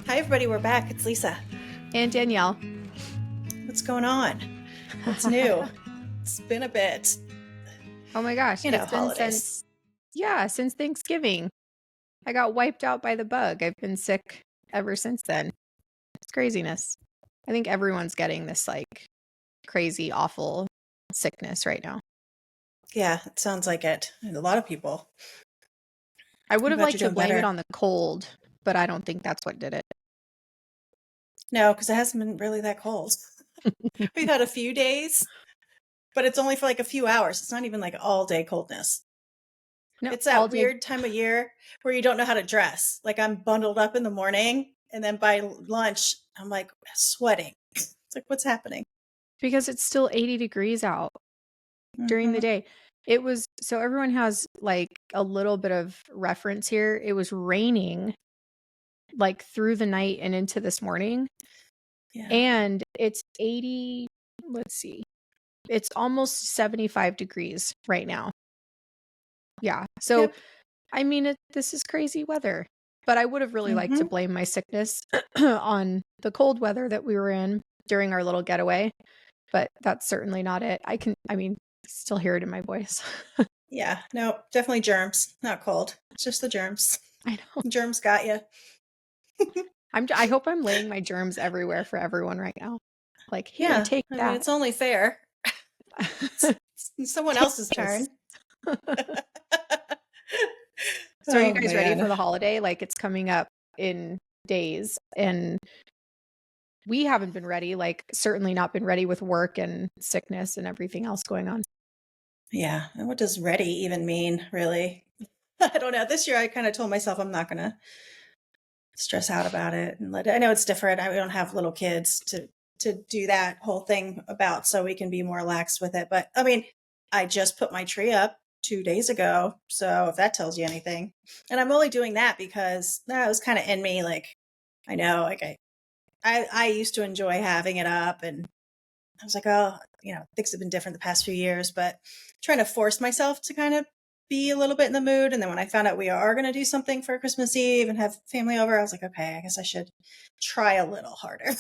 Hi, everybody. We're back. It's Lisa. And Danielle. What's going on? What's new? It's been a bit. Oh my gosh. You know, It's been holidays. since Thanksgiving. I got wiped out by the bug. I've been sick ever since then. It's craziness. I think everyone's getting this like crazy, awful sickness right now. Yeah, it sounds like it. And a lot of people. I would I'm have glad you're liked to doing blame it better. on the cold, but I don't think that's what did it. No, because it hasn't been really that cold. We've had a few days, but it's only for like a few hours. It's not even like all day coldness. No, It's all that day. weird time of year where you don't know how to dress. Like I'm bundled up in the morning, and then by lunch, I'm like sweating. It's like, what's happening? Because it's still 80 degrees out during the Mm-hmm. day. It was, so everyone has like a little bit of reference here. It was raining like through the night and into this morning. Yeah. And it's 80, let's see, it's almost 75 degrees right now. Yeah. So, Yep. I mean, this is crazy weather, but I would have really liked to Mm-hmm. blame my sickness on the cold weather that we were in during our little getaway, but that's certainly not it. Still hear it in my voice. Yeah, no, definitely germs, not cold. It's just the germs. I know. Germs got you. I hope I'm laying my germs everywhere for everyone right now. Like, here, Yeah, take I mean, that. it's only fair. It's someone Take else's this. turn. So are you Oh, guys ready for man. the holiday? Like it's coming up in days and we haven't been ready, like certainly not been ready with work and sickness and everything else going on. Yeah, and what does ready even mean, really? I don't know. This year I kind of told myself I'm not going to stress out about it and let it. I know it's different. We don't have little kids to do that whole thing about, so we can be more relaxed with it. But I mean, I just put my tree up 2 days ago, so if that tells you anything. And I'm only doing that because that was kind of in me. Like I know, like I used to enjoy having it up, and I was like, oh, things have been different the past few years, but trying to force myself to kind of be a little bit in the mood. And then when I found out we are going to do something for Christmas Eve and have family over, I was like, okay, I guess I should try a little harder.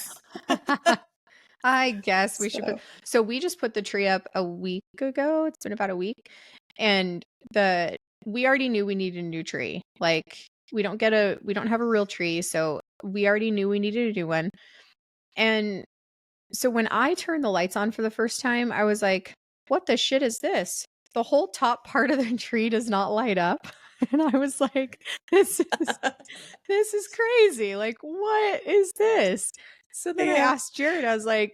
I guess we should So, so we just put the tree up a week ago. It's been about a week. And we already knew we needed a new tree. Like we don't have a real tree, so we already knew we needed a new one. And so when I turned the lights on for the first time, I was like, what the shit is this? The whole top part of the tree does not light up. And I was like, this is crazy. Like, what is this? So then I yeah. asked Jared, I was like,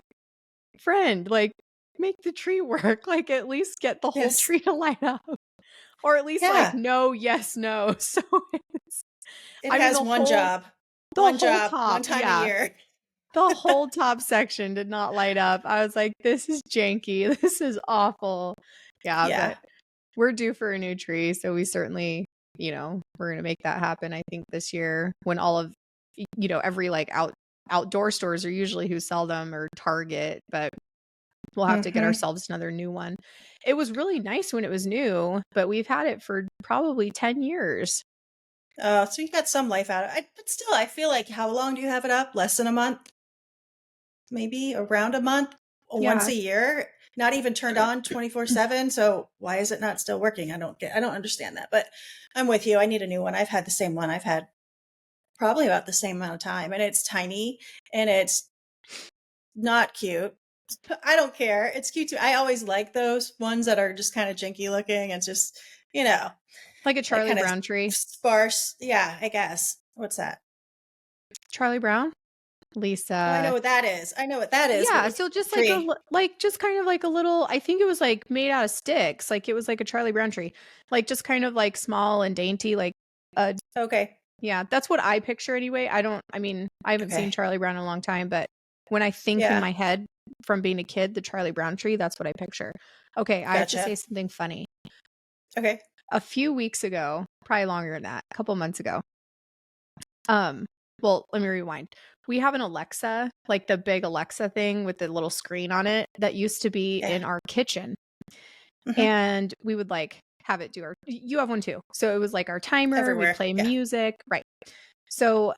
friend, like, make the tree work. Like, at least get the whole Yes. tree to light up. Or at least like Yeah. no, yes, no. So it's, It I mean, has one the whole one top, time a yeah. year. The whole top section did not light up. I was like, this is janky. This is awful. Yeah, Yeah. but we're due for a new tree. So we certainly, we're going to make that happen. I think this year when all of, every like outdoor stores are usually who sell them or Target, but we'll have to get Hmm. ourselves another new one. It was really nice when it was new, but we've had it for probably 10 years. So you got some life out of it. But still, I feel like how long do you have it up? Less than a month? Maybe around a month, once Yeah. a year, not even turned on 24/7. So why is it not still working? I don't understand that, but I'm with you. I need a new one. I've had the same one. I've had probably about the same amount of time, and it's tiny and it's not cute. I don't care. It's cute too. I always like those ones that are just kind of jinky looking and just, you know, Like a like Charlie kind of Brown tree. sparse. Yeah, I guess. What's that? Charlie Brown? Oh, I Lisa. know what that is. I know what that is, but Yeah, what's so just like tree? just kind of like a little, I think it was like made out of sticks. Like it was like a Charlie Brown tree. Like just kind of like small and dainty, like Okay. yeah, that's what I picture anyway. I haven't seen Okay. Charlie Brown in a long time, but when I think in Yeah. my head from being a kid, the Charlie Brown tree, that's what I picture. Okay, I have to say Gotcha. something funny. Okay. A few weeks ago, probably longer than that, a couple months ago. Well, let me rewind. We have an Alexa, like the big Alexa thing with the little screen on it that used to be Yeah. in our kitchen. Hmm. And we would like have it do you have one too. So it was like our timer, we'd Everywhere. play Yeah. music. Right. So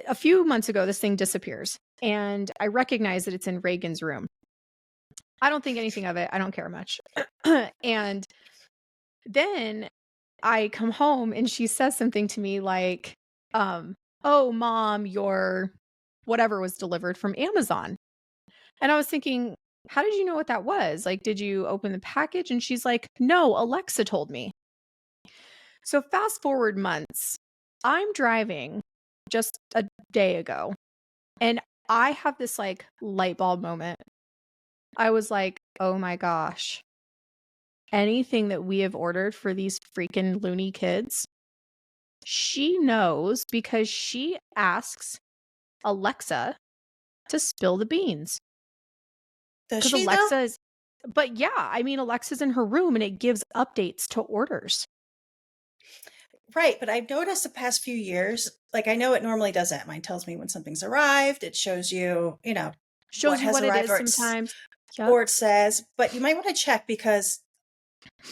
a few months ago, this thing disappears, and I recognize that it's in Reagan's room. I don't think anything of it. I don't care much. And then I come home and she says something to me like, "Oh, mom, your whatever was delivered from Amazon." And I was thinking, "How did you know what that was? Like, did you open the package?" And she's like, "No, Alexa told me." So fast forward months, I'm driving just a day ago, and I have this like light bulb moment. I was like, "Oh my gosh, anything that we have ordered for these freaking loony kids, she knows because she asks Alexa to spill the beans." Does Because she though? Alexa's, but yeah, I mean, Alexa's in her room and it gives updates to orders. Right, but I've noticed the past few years, like I know it normally does that. Mine tells me when something's arrived. It shows you, what Shows you has what it arrived, is sometimes. Yep. or it says, but you might want to check because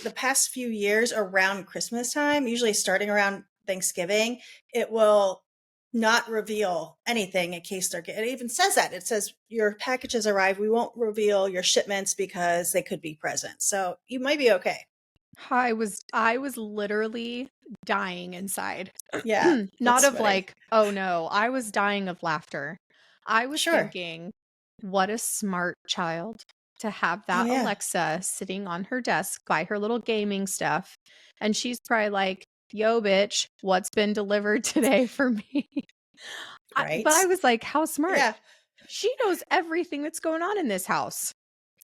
the past few years around Christmas time, usually starting around Thanksgiving, it will not reveal anything in case they're it even says that. It says your packages arrived. We won't reveal your shipments because they could be present. So you might be okay. I was literally dying inside. Yeah, Not that's of funny. like, oh no, I was dying of laughter. I was Sure. thinking, what a smart child to have Oh that yeah. Alexa sitting on her desk by her little gaming stuff. And she's probably like, yo, bitch, what's been delivered today for me? But I Right. was like, how smart. Yeah. She knows everything that's going on in this house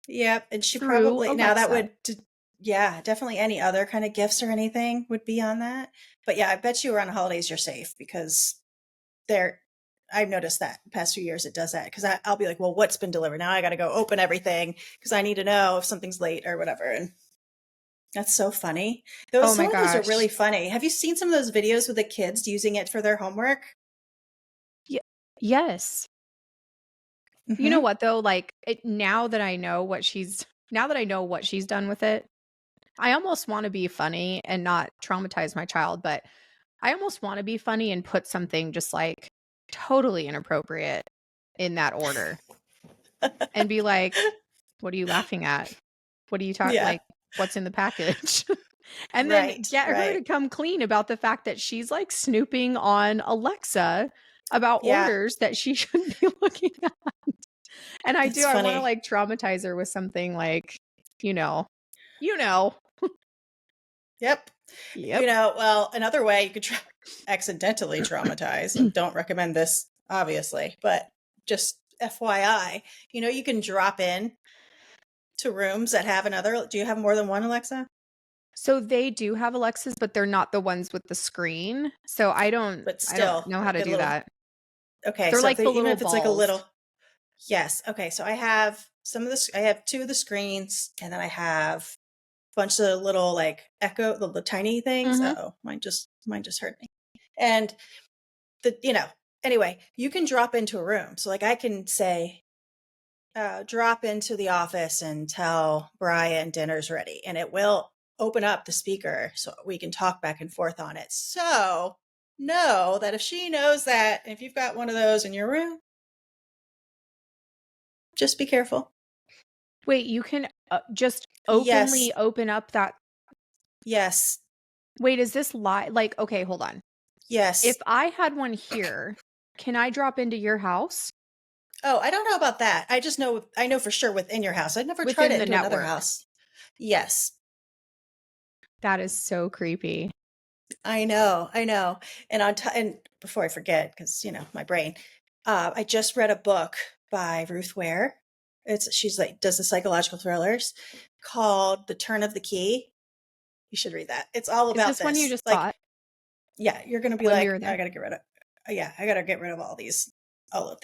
Yep. And she through probably now that Alexa. would yeah, definitely any other kind of gifts or anything would be on that. But yeah, I bet you around the holidays you're safe because there I've noticed that the past few years it does that because I'll be like, well, what's been delivered? Now I got to go open everything because I need to know if something's late or whatever. And that's so funny. Oh Some my of those are gosh. really funny. Have you seen some of those videos with the kids using it for their homework? Yes. You know Hmm. what though? Like now that I know what she's done with it, I almost want to be funny and not traumatize my child, but I almost want to be funny and put something just like totally inappropriate in that order and be like, "What are you laughing at? What are you talking Yeah. like what's in the package?" And then Right. get her Right. to come clean about the fact that she's like snooping on Alexa about Yeah. orders that she shouldn't be looking at. And That's I want to funny. like traumatize her with something like, you know, you know. Yep. Yep. Well, another way you could accidentally traumatize, and don't recommend this, obviously, but just FYI, you can drop in to rooms that have another. Do you have more than one Alexa? So they do have Alexas, but they're not the ones with the screen. So But I don't still, know how like to a do little. that. Okay, They're so like the even little if it's like a balls. little, yes. Okay, so I have some of this. I have two of the screens, and then I have a bunch of little like echo, the tiny things. Mhm. Oh, mine just hurt me. And the anyway, you can drop into a room. So like I can say, drop into the office and tell Brian dinner's ready, and it will open up the speaker so we can talk back and forth on it. So know that if she knows that, if you've got one of those in your room, just be careful. Wait, you can just Yes. openly open up that. Yes. Wait, is this live? Like, okay, hold on. If Yes. I had one here, can I drop into your house Oh, I don't know about that. I know for sure within your house. I've never tried within it the into another network? house. Yes. That is so creepy. I know. I know. And before I forget, because my brain, I just read a book by Ruth Ware. She's like does the psychological thrillers called The Turn of the Key. You should read that. It's all Is about this one you this. just Like, bought yeah, you're gonna be when we like, were I there? gotta get rid of. Yeah, I gotta get rid of all of these all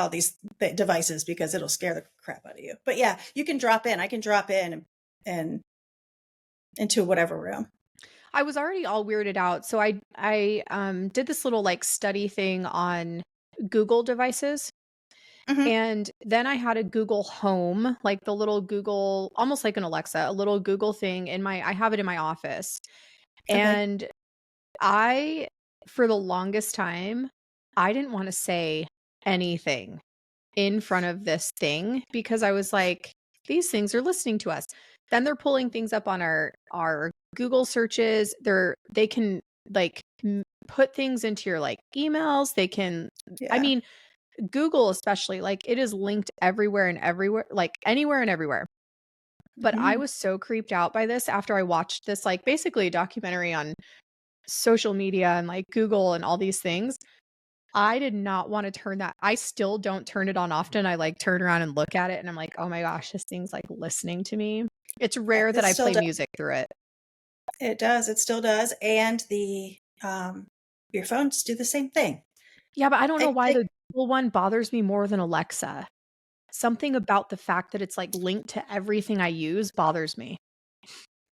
these devices because it'll scare the crap out of you. But yeah, you can drop in. I can drop in and into whatever room. I was already all weirded out. So I did this little like study thing on Google devices. Hmm. And then I had a Google Home, like the little Google, almost like an Alexa, a little Google thing I have it in my office. Okay. And I for the longest time, I didn't want to say anything in front of this thing because I was like, these things are listening to us. Then they're pulling things up on our Google searches. They can like put things into your like emails. They can, I Yeah. mean, Google especially, like it is linked everywhere and everywhere, like anywhere and everywhere. But I Hmm. was so creeped out by this after I watched this, like basically a documentary on social media and like Google and all these things. I did not want to turn that. I still don't turn it on often. I like turn around and look at it and I'm like, oh my gosh, this thing's like listening to me. It's Yeah, rare that it I still play does. music through it. It does. It still does. And the your phones do the same thing. Yeah, but I don't know I why think. the Google one bothers me more than Alexa. Something about the fact that it's like linked to everything I use bothers me.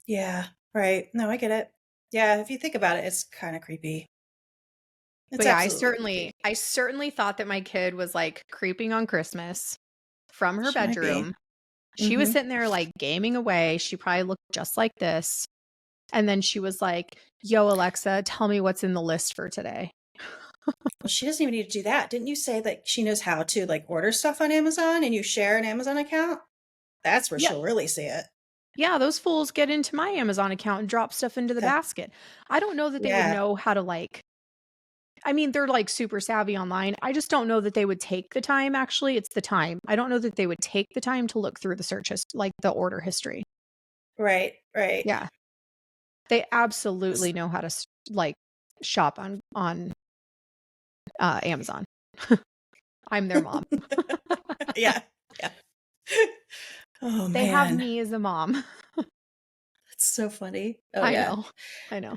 Yeah. Right. No, I get it. Yeah. If you think about it, it's kind of creepy. It's But yeah, absolutely creepy. I certainly thought that my kid was like creeping on Christmas from her She might be. bedroom. She was Hmm. sitting there like gaming away. She probably looked just like this. And then she was like, "Yo, Alexa, tell me what's in the list for today." Well, she doesn't even need to do that. Didn't you say that she knows how to like order stuff on Amazon and you share an Amazon account? That's where Yeah. she'll really see it. Yeah, those fools get into my Amazon account and drop stuff into the basket. I don't know that they would Yeah. know how to like I mean, they're like super savvy online. I just don't know that they would take the time actually. It's the time. I don't know that they would take the time to look through the like the order history. Right. Right. Yeah. They This- absolutely know how to like shop on Amazon. I'm their mom. yeah. Yeah. Oh They have man. me as a mom. That's so funny. Oh I yeah. know. I know.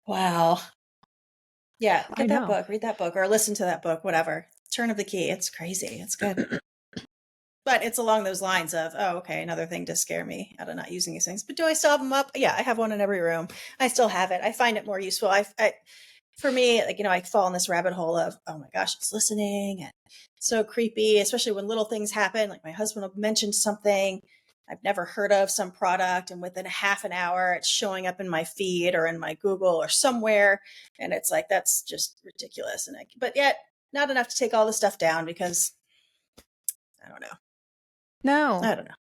Wow. Yeah. I Get that know. book, read that book, or listen to that book, whatever. Turn of the Key. It's crazy. It's good. But it's along those lines of, oh, okay, another thing to scare me out of not using these things. But do I still have them up? Yeah, I have one in every room. I still have it. I find it more useful. For me, like, I fall in this rabbit hole of, oh my gosh, it's listening and it's so creepy, especially when little things happen. Like my husband will mention something I've never heard of, some product, and within a half an hour, it's showing up in my feed or in my Google or somewhere. And it's like, that's just ridiculous. But yet, not enough to take all the stuff down because I don't know. No. I don't know.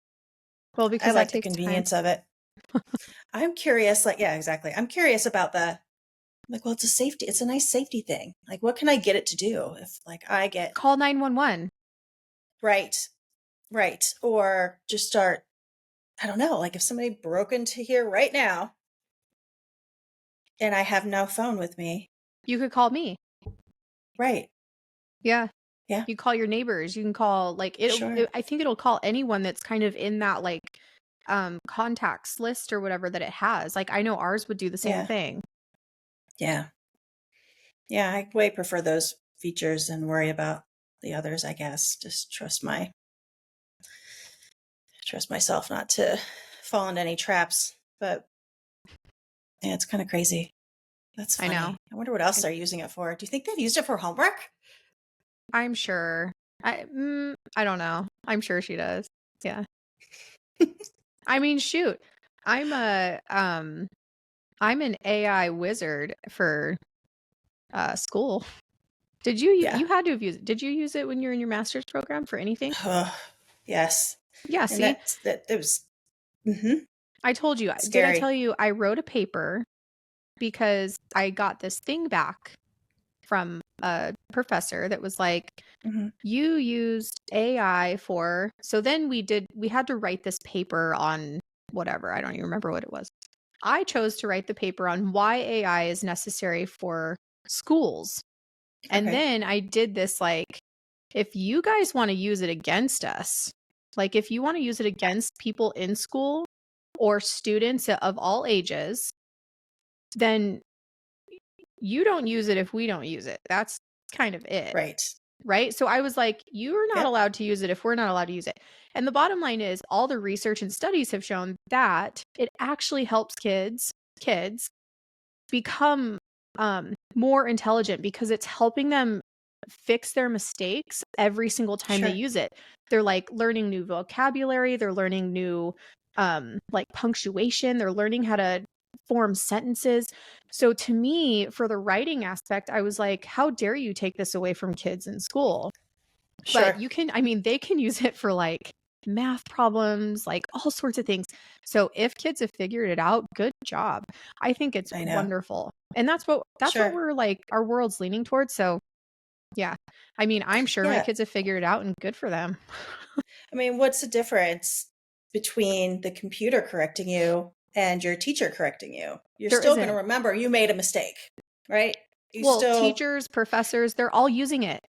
Well, I because that like the takes time. convenience of it. I'm curious, like, yeah, exactly. I'm curious about like, well, it's a nice safety thing. Like, what can I get it to do if, like, I get Call 911. right, right, or just start, I don't know, like if somebody broke into here right now and I have no phone with me, You could call me. right. Yeah. Yeah, You call your neighbors. You can call like sure. I think it'll call anyone that's kind of in that like contacts list or whatever that it has. Like I know ours would do the same Yeah, thing. yeah, yeah. I way prefer those features and worry about the others, I guess. Just trust myself not to fall into any traps. But yeah, it's kind of crazy. That's I know. funny. I wonder what else they're using it for. Do you think they've used it for homework? I'm sure. I don't know. I'm sure she does. Yeah. I mean, shoot. I'm a I'm an AI wizard for school. Did Yeah. you had to have used it. Did you use it when you were in your master's program for anything? Yes. Yeah, And see? that it was mhm, I told you. Did I tell scary. you I wrote a paper because I got this thing back from a professor that was like, Mhm. you used AI for, so then we had to write this paper on whatever. I don't even remember what it was. I chose to write the paper on why AI is necessary for schools. And Okay. then I did this like, if you guys want to use it against us, like if you want to use it against people in school or students of all ages, then you don't use it if we don't use it. That's kind of it. Right. Right. So I was like, you're not Yep. allowed to use it if we're not allowed to use it. And the bottom line is all the research and studies have shown that it actually helps kids become more intelligent because it's helping them fix their mistakes every single time they Sure. use it. They're like learning new vocabulary, they're learning new like punctuation, they're learning how to form sentences. So to me, for the writing aspect, I was like, how dare you take this away from kids in school? But Sure. you can, I mean, they can use it for like math problems, like all sorts of things. So if kids have figured it out, good job. I think it's I know. wonderful. And that's what Sure. we're like, our world's leaning towards. So yeah. I mean, I'm sure my Yeah. kids have figured it out and good for them. I mean, what's the difference between the computer correcting you and your teacher correcting you? You're There still going to isn't. remember you made a mistake, right? You Well, still, teachers, professors, they're all using it.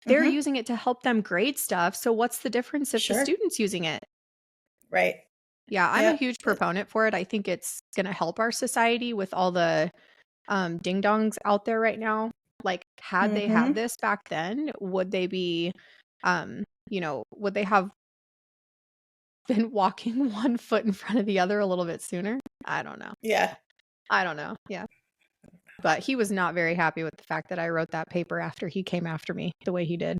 They're hmm using it to help them grade stuff. So what's the difference if the sure. student's using it? Right. Yeah, I'm a Yeah. huge proponent for it. I think it's going to help our society with all the ding dongs out there right now. Like, had they had Mm-hmm. this back then, would they be, would they have been walking one foot in front of the other a little bit sooner? I don't know. Yeah. I don't know. Yeah. But he was not very happy with the fact that I wrote that paper after he came after me the way he did.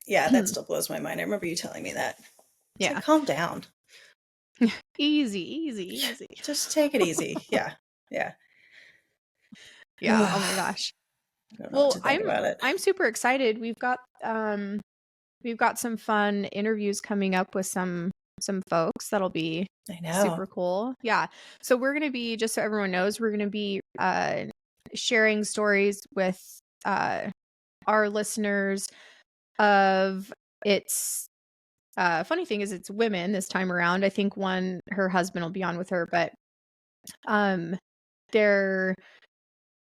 Yeah. That still blows my mind. I remember you telling me that. It's like, Yeah. calm down. Easy, easy, easy. Just take it easy. Yeah. Yeah. Yeah. Oh my I gosh. don't know what Well, to think I'm about it. I'm super excited. We've got some fun interviews coming up with some folks that'll be I know. super cool. Yeah. So we're going to be, just so everyone knows, we're going to be sharing stories with our listeners of it's funny thing is it's women this time around. I think one, her husband will be on with her, but um they're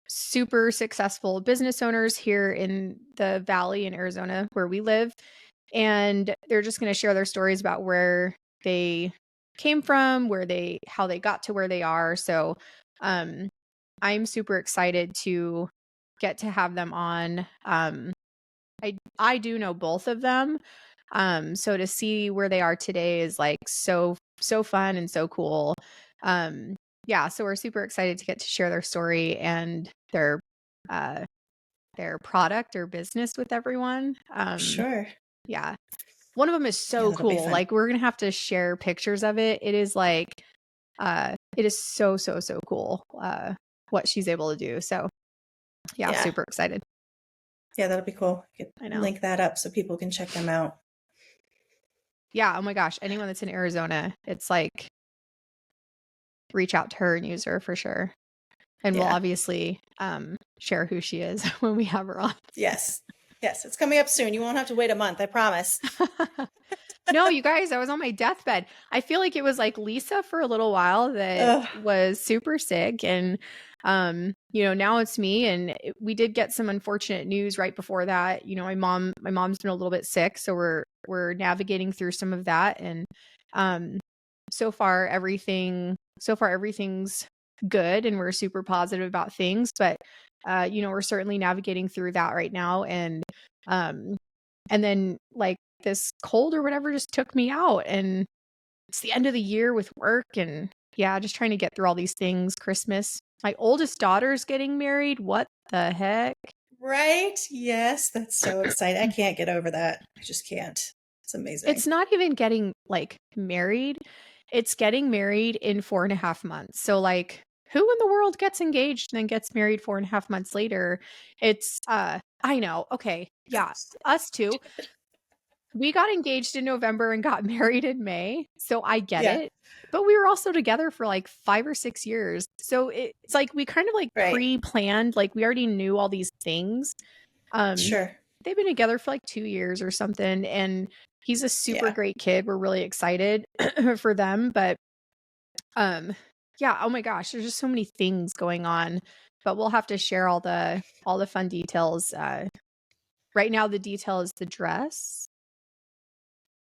super successful business owners here in the valley in Arizona where we live, and they're just going to share their stories about where they came from, how they got to where they are. So um I'm super excited to get to have them on. I do know both of them. So to see where they are today is like so fun and so cool. Um yeah, so we're super excited to get to share their story and uh their product or business with everyone. Sure. Yeah. One of them is Yeah, so that'll be cool. fun. Like we're going to have to share pictures of it. It is like it is so cool what she's able to do. So, yeah, Yeah. super excited. Yeah, that'll be cool. You I could know. link that up so people can check them out. Yeah, oh my gosh, anyone that's in Arizona, it's like reach out to her and use her for sure. And we'll Yeah. obviously share who she is when we have her on. Yes. Yes. It's coming up soon. You won't have to wait a month, I promise. No, you guys, I was on my deathbed. I feel like it was like Lisa for a little while that Ugh. was super sick, and now it's me. And we did get some unfortunate news right before that. My mom's been a little bit sick, so we're navigating through some of that. And um so far everything's good, and we're super positive about things. But we're certainly navigating through that right now. And then like this cold or whatever just took me out, and it's the end of the year with work, and yeah, just trying to get through all these things. Christmas, my oldest daughter's getting married. What the heck? Right? Yes. That's so exciting. I can't get over that. I just can't. It's amazing. It's not even getting like married, it's getting married in 4.5 months. So like, who in the world gets engaged and then gets married 4.5 months later? It's I know. Okay, yeah, us too. We got engaged in November and got married in May, so I get Yeah. it. But we were also together for like 5 or 6 years. So it's like we kind of like Right. pre-planned, like we already knew all these things. Um Sure. they've been together for like 2 years or something, and he's a super Yeah. great kid. We're really excited for them, but um yeah, oh my gosh, there's just so many things going on. But we'll have to share all the fun details. Right now the detail is the dress.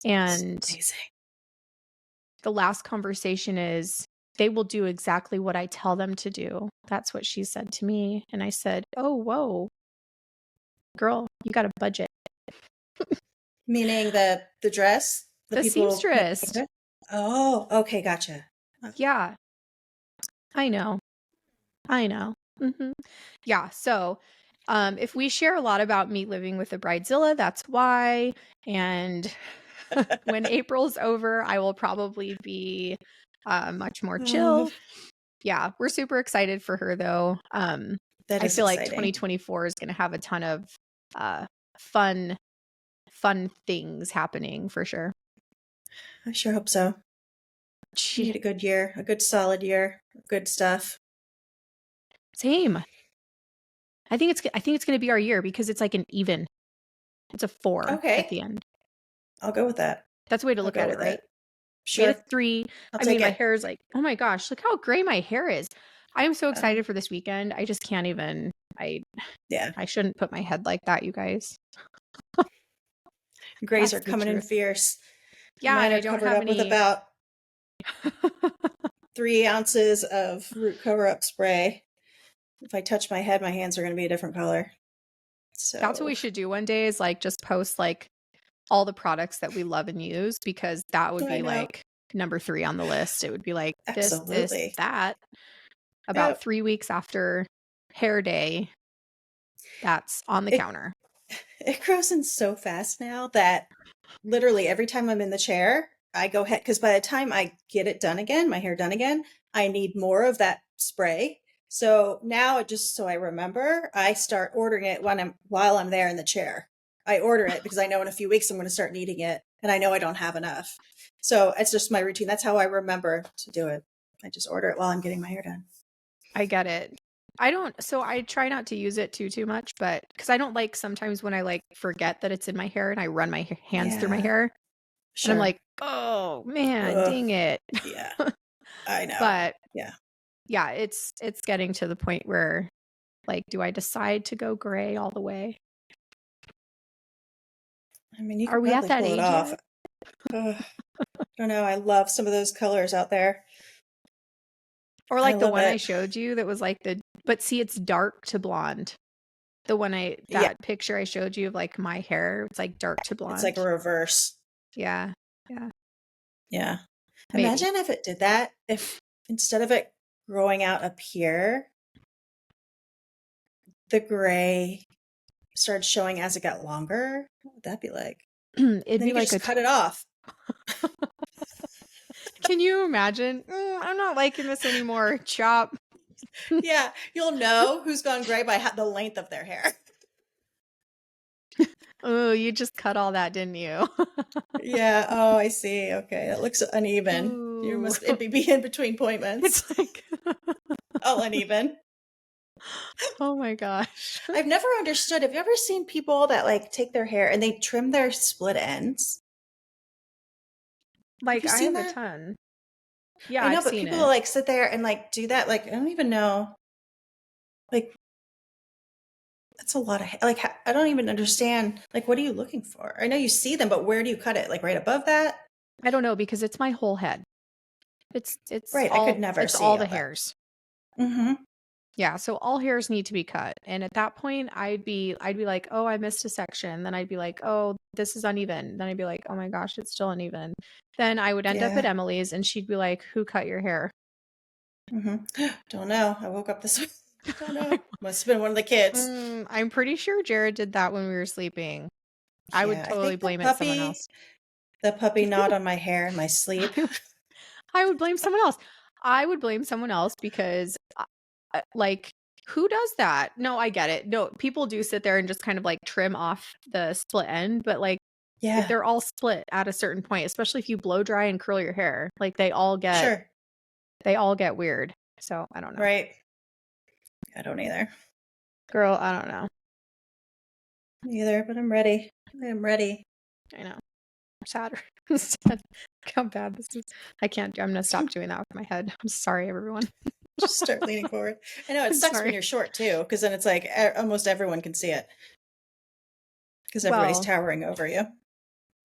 It's And amazing. the last conversation is they will do exactly what I tell them to do. That's what she said to me. And I said, oh, whoa, girl, you got a budget. Meaning the dress, the The people making the seamstress. dress? Oh, okay, gotcha. Yeah, I know. I know. Yeah. So if we share a lot about me living with a bridezilla, that's why. And when April's over, I will probably be much more Oh, chill. Yeah, we're super excited for her though. that I is feel like exciting. 2024 is going to have a ton of fun things happening for sure. I sure hope so. We need a good year, a good solid year, good stuff. Same. I think it's going to be our year because it's like an even. It's a 4 at Okay, the end. I'll go with that. That's a way to I'll look go at it, with right? it. We had Sure, a 3. I'll I take mean, my it. hair is like, oh my gosh, look how gray my hair is. I am so Uh, excited for this weekend. I just can't even. yeah, I shouldn't put my head like that, you guys. grays That's are the coming in truth. fierce. Yeah, Mine and are I don't covered have up with any. about 3 ounces of root cover up spray. If I touch my head, my hands are going to be a different color. That's what So we should do one day is like just post like all the products that we love and use because that would I be know. like number 3 on the list. It would be like this, Absolutely. that. About Yep. 3 weeks after hair day, that's on the It counter. it grows in so fast now that literally every time I'm in the chair, I go ahead because by the time I get it done again, my hair done again, I need more of that spray. So now just so I remember, I start ordering it while I'm there in the chair. I order it because I know in a few weeks I'm going to start needing it and I know I don't have enough. So it's just my routine. That's how I remember to do it. I just order it while I'm getting my hair done. I get it. I try not to use it too much, but because I don't like sometimes when I like forget that it's in my hair and I run my hands through my Yeah, hair and I'm sure. like, oh man, Ugh, dang it. yeah, I know. But Yeah. yeah, it's getting to the point where like, do I decide to go gray all the way? I mean, you Are could we at probably that pull it age off. yet? Ugh, I don't know. I love some of those colors out there. Or I like the love one I it. showed you that was like but see, it's dark to blonde. Yeah, That picture I showed you of like my hair, it's like dark to it's like a blonde. reverse. Yeah. Yeah. Yeah. Maybe. Imagine if it did that, if instead of it growing out up here, the gray started showing as it got longer. What would that be like? It'd Then be you could like just cut it off. can you imagine? I'm not liking this anymore. Chop. Yeah, you'll know who's gone gray by the length of their hair. Oh, you just cut all that, didn't you? Yeah. Oh, I see. Okay, it looks uneven. You Ooh. must it be in between appointments. It's like All uneven. oh my gosh. I've never understood. Have you ever seen people that like take their hair and they trim their split ends? Have Like you I seen have a that? ton. Yeah, I know, I've but seen people it. like sit there and like do that. Like I don't even know. Like that's a lot of like I don't even understand. Like what are you looking for? I know you see them, but where do you cut it? Like right above that? I don't know because it's my whole head. Right. I could never it's see all the all that. hairs. Mm-hmm. Yeah, so all hairs need to be cut. And at that point, I'd be like, "Oh, I missed a section." Then I'd be like, "Oh, this is uneven." Then I'd be like, "Oh my gosh, it's still uneven." Then I would end up at Yeah. Emily's and she'd be like, "Who cut your hair?" Mm-hmm. Don't know. I woke up this week. Don't know. Must have been one of the kids. I'm pretty sure Jared did that when we were sleeping. I would Yeah. I totally think blame it someone else. the puppy gnawed on my hair in my sleep. I I would blame someone else. I would blame someone else because, like, who does that? No, I get it. No, people do sit there and just kind of like trim off the split end, but like Yeah. they're all split at a certain point, especially if you blow dry and curl your hair. Like Sure. they all get weird. So I don't know. Right. I don't either. Girl, I don't know. Neither, but I'm ready. I am ready. I know. I'm sadder. Sad. How bad this is. I can't do I'm gonna stop doing that with my head. I'm sorry, everyone. Just start leaning forward. I know it I'm sucks when sorry. you're short too, because then it's like almost everyone can see it because everybody's Well, towering over you.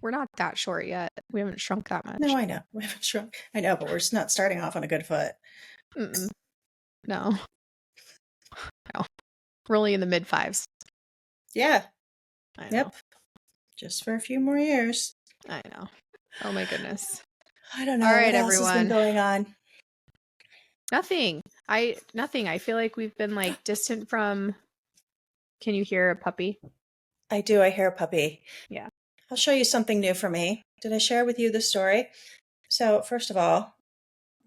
we're not that short yet. We haven't shrunk that No, much. I know. We haven't shrunk. I know, but we're just not starting off on a good foot. Mm-mm. No. No. We're only in the mid fives. Yeah. I know. Yep. Just for a few more years. I know. Oh my goodness. I don't All know right, what else has been everyone. going on. Nothing. Nothing. I feel like we've been like distant from can you hear a puppy? I do. I hear a puppy. Yeah. I'll show you something new for me. Did I share with you the story? So, first of all,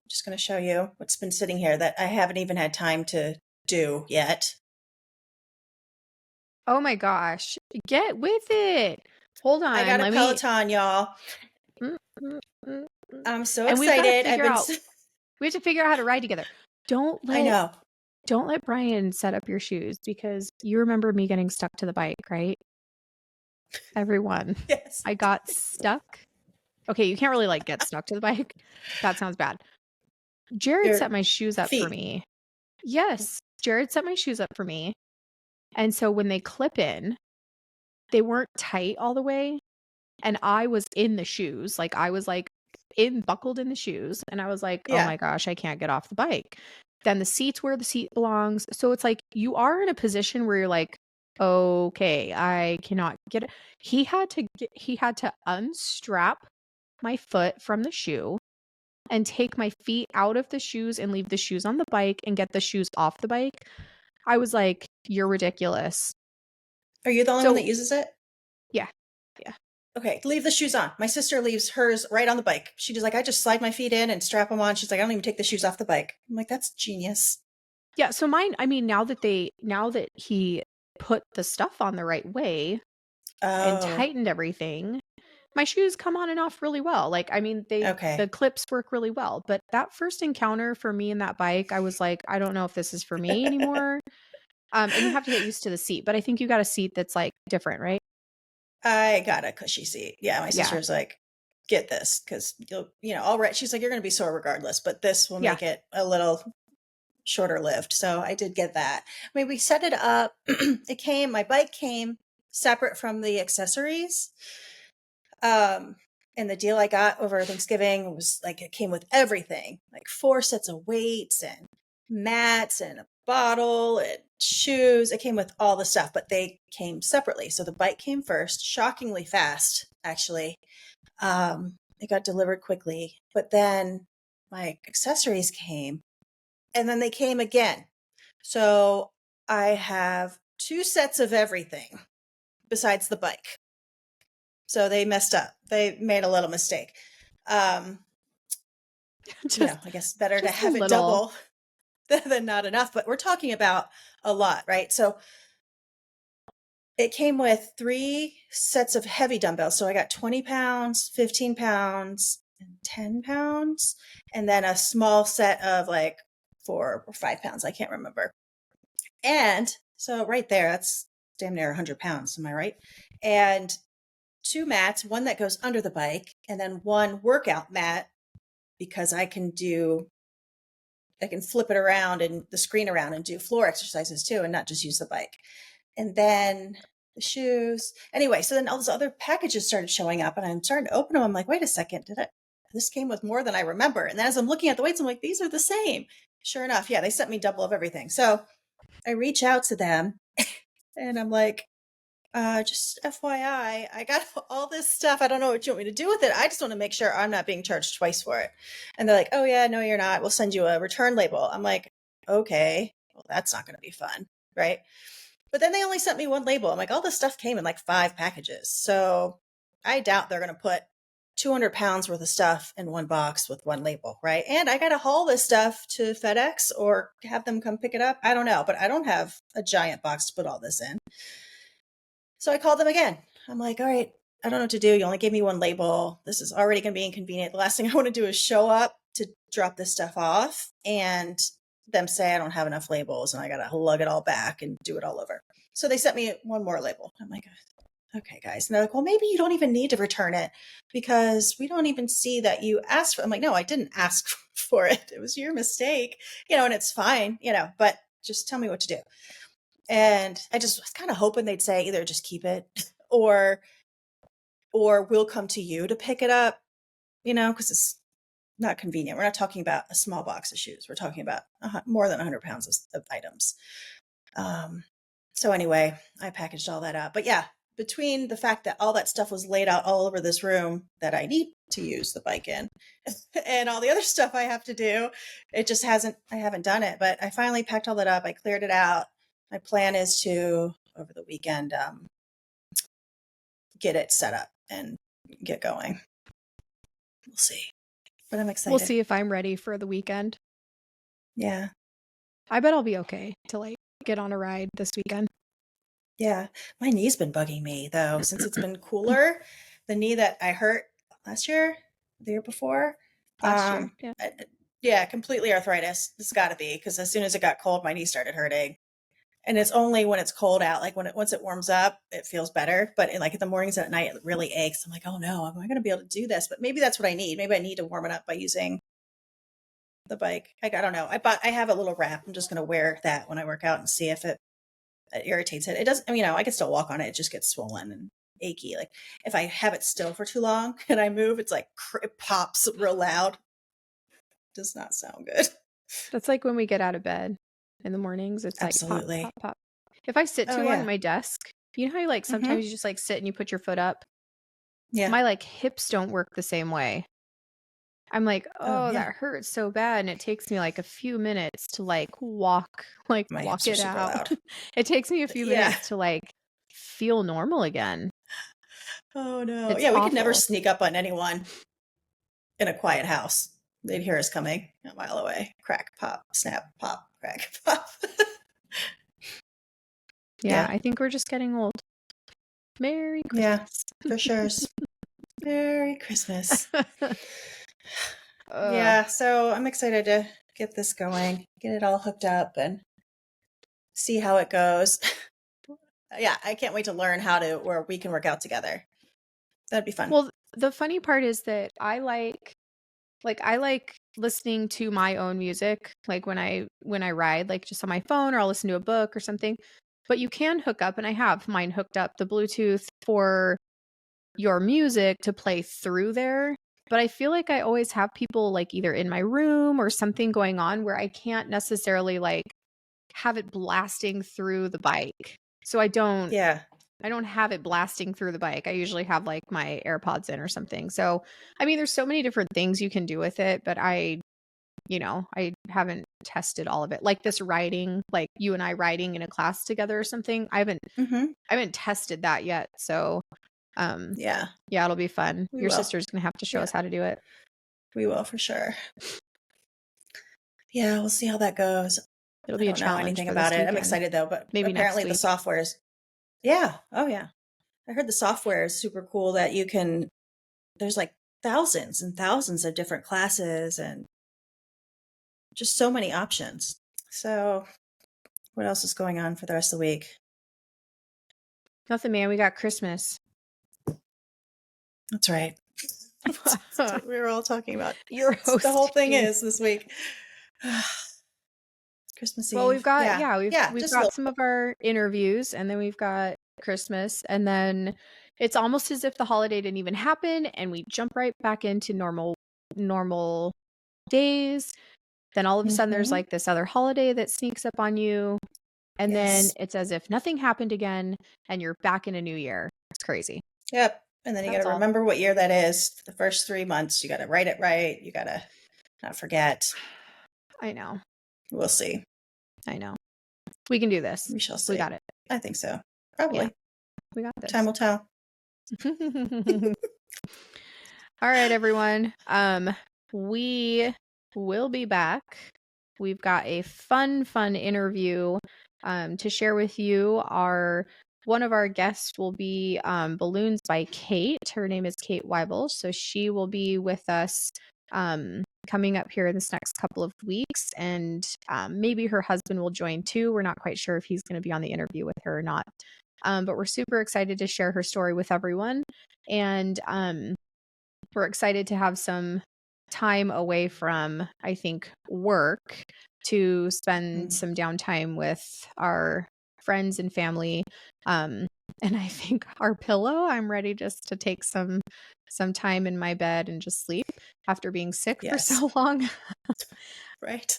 just going to show you what's been sitting here that I haven't even had time to do yet. Oh my gosh. Get with it. Hold on. I got a Let me. Peloton, y'all. Mm, mm, mm, mm. I'm so And we've got to excited. figure out. We have to figure out how to ride together. Don't I let know. don't let Brian set up your shoes because you remember me getting stuck to the bike, right? Everyone. Yes. I got stuck. Okay, you can't really like get stuck to the bike. That sounds bad. Jared Your set my shoes up for feet. me. Yes, Jared set my shoes up for me. And so when they clip in, they weren't tight all the way. And I was in the shoes. Like I was like buckled in the shoes. And I was like, oh Yeah. my gosh, I can't get off the bike. Then the seat's where the seat belongs. So it's like you are in a position where you're like, okay, I cannot get it. He had to unstrap my foot from the shoe and take my feet out of the shoes and leave the shoes on the bike and get the shoes off the bike. I was like, you're ridiculous. Are you the only one So that uses it? yeah. Yeah. Okay, leave the shoes on. My sister leaves hers right on the bike. She just like, I just slide my feet in and strap them on. She's like, I don't even take the shoes off the bike. I'm like, that's genius. Yeah, so mine, I mean, now that he put the stuff on the right way and Oh, tightened everything, my shoes come on and off really well. Like, I mean, the okay. clips work really well. But that first encounter for me and that bike, I was like, I don't know if this is for me anymore. And you have to get used to the seat, but I think you got a seat that's like different, right? I got a cushy seat. Yeah, my Yeah. sister's like, get this because all right. She's like, you're going to be sore regardless, but this will Yeah. make it a little shorter lived. So I did get that. I mean, we set it up. My bike came separate from the accessories. Um, and the deal I got over Thanksgiving was like it came with everything, like 4 sets of weights and mats and a bottle and shoes. It came with all the stuff, but they came separately. So the bike came first, shockingly fast, actually. It got delivered quickly, but then my accessories came and then they came again. So I have 2 sets of everything besides the bike. So they messed up. They made a little mistake. Um, just I guess better to just a have it little. double than not enough, but we're talking about a lot, right? So it came with 3 sets of heavy dumbbells. So I got 20 pounds, 15 pounds, and 10 pounds, and then a small set of like 4 or 5 pounds. I can't remember. And so right there, that's damn near 100 pounds. Am I right? And 2 mats, one that goes under the bike, and then one workout mat because I can flip it around and the screen around and do floor exercises too and not just use the bike. And then the shoes. Anyway, so then all those other packages started showing up and I'm starting to open them. I'm like, wait a second, this came with more than I remember. And then as I'm looking at the weights, I'm like, these are the same. Sure enough, yeah, they sent me double of everything. So I reach out to them and I'm like, just FYI, I got all this stuff. I don't know what you want me to do with it. I just want to make sure I'm not being charged twice for it. And they're like, oh, yeah, no, you're not. We'll send you a return label. I'm like, okay, well, that's not going to be fun. Right. But then they only sent me one label. I'm like, all this stuff came in like 5 packages. So I doubt they're going to put 200 pounds worth of stuff in one box with one label. Right. And I got to haul this stuff to FedEx or have them come pick it up. I don't know, but I don't have a giant box to put all this in. So I called them again. I'm like, all right, I don't know what to do. You only gave me one label. This is already going to be inconvenient. The last thing I want to do is show up to drop this stuff off and them say I don't have enough labels and I got to lug it all back and do it all over. So they sent me one more label. I'm like, okay, guys. And they're like, well, maybe you don't even need to return it because we don't even see that you asked for it. I'm like, no, I didn't ask for it. It was your mistake, and it's fine, but just tell me what to do. And I just was kind of hoping they'd say either just keep it or we'll come to you to pick it up, because it's not convenient. We're not talking about a small box of shoes. We're talking about more than 100 pounds of items. So anyway, I packaged all that up. But yeah, between the fact that all that stuff was laid out all over this room that I need to use the bike in and all the other stuff I have to do, I haven't done it. But I finally packed all that up. I cleared it out. My plan is to, over the weekend, get it set up and get going. We'll see. but I'm We'll excited. see if I'm ready for the weekend. Yeah. I bet I'll be okay to like get on a ride this weekend. Yeah. My knee's been bugging me though since it's been cooler. The knee that I hurt last year, the year before. Last year. Um Yeah. yeah, completely arthritis. It's got to be because as soon as it got cold, my knee started hurting. And it's only when it's cold out, like once it warms up, it feels better. But like in the mornings and at night, it really aches. I'm like, oh no, am I going to be able to do this? But maybe that's what I need. Maybe I need to warm it up by using the bike. I don't know. I have a little wrap. I'm just going to wear that when I work out and see if it irritates it. It doesn't. I can still walk on it. It just gets swollen and achy. Like if I have it still for too long and I move, it's like it pops real loud. Does not sound good. That's like when we get out of bed in the mornings. It's like pop, Absolutely. pop, pop. If I sit Oh too long at yeah. my desk, you know how you like sometimes you just like sit and you put your foot up? Yeah. My like hips don't work the same way. I'm like, Oh oh, yeah. that hurts so bad. And it takes me like a few minutes to like walk My hips are it super out. loud. It takes me a few Yeah. minutes to like feel normal again. Oh no. It's Yeah, we could never awful. sneak up on anyone in a quiet house. They'd hear us coming a mile away. Crack, pop, snap, pop, crack, pop. Yeah, Yeah. I think we're just getting old. Merry Yeah, Christmas. for sure. Merry Christmas. Ugh. Yeah, so I'm excited to get this going, get it all hooked up and see how it goes. Yeah, I can't wait to learn where we can work out together. That'd be fun. Well, the funny part is that I like listening to my own music, like when I ride, like just on my phone, or I'll listen to a book or something. But you can hook up, and I have mine hooked up, the Bluetooth for your music to play through there. But I feel like I always have people like either in my room or something going on where I can't necessarily like have it blasting through the bike. So Yeah. I don't have it blasting through the bike. I usually have like my AirPods in or something. So, I mean, there's so many different things you can do with it, but I haven't tested all of it. Like this riding, like you and I riding in a class together or something. Mm-hmm. I haven't tested that yet. So, Yeah, yeah, it'll be fun. we Your will. sister's going to have to show Yeah, us how to do it. we will for sure. Yeah, we'll see how that goes. It'll I be a don't know challenge anything for this about it. I'm weekend. excited though, but Maybe next apparently the week. software is, yeah. Oh yeah. I heard the software is super cool that there's like thousands and thousands of different classes and just so many options. So what else is going on for the rest of the week? Nothing, man. We got Christmas. That's right. That's what we were all talking about. You're The whole thing hosting. is this week. Christmas Well, Eve. Yeah. Yeah. we've Just a got little. some of our interviews, and then we've got Christmas, and then it's almost as if the holiday didn't even happen, and we jump right back into normal days. Then all of a sudden there's Mhm. like this other holiday that sneaks up on you, and then Yes. it's as if nothing happened again, and you're back in a new year. It's crazy. Yep. And then you got That's to all. remember what year that is. The first 3 months, you got to write it right. You got to not forget. I know. We'll see. I know. We can do this. We shall We see. got it. I think so. Yeah. Probably. We got Time this. will tell. All right, everyone. We will be back. We've got a fun interview to share with you. One of our guests will be Balloons by Cait. Her name is Cait Weibel. So she will be with us coming up here in this next couple of weeks. And maybe her husband will join too. We're not quite sure if he's going to be on the interview with her or not. But we're super excited to share her story with everyone. And we're excited to have some time away from, I think, work to spend some downtime with our friends and family. And I think our pillow, I'm ready just to take some time in my bed and just sleep after being sick for Yes. so long. Right.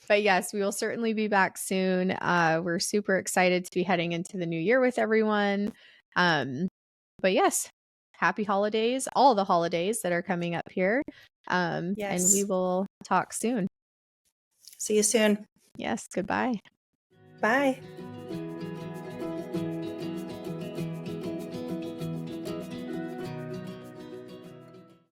But yes, we will certainly be back soon. We're super excited to be heading into the new year with everyone. But yes, happy holidays, all the holidays that are coming up here. And we Yes. will talk soon. See you soon. Yes, goodbye. Bye.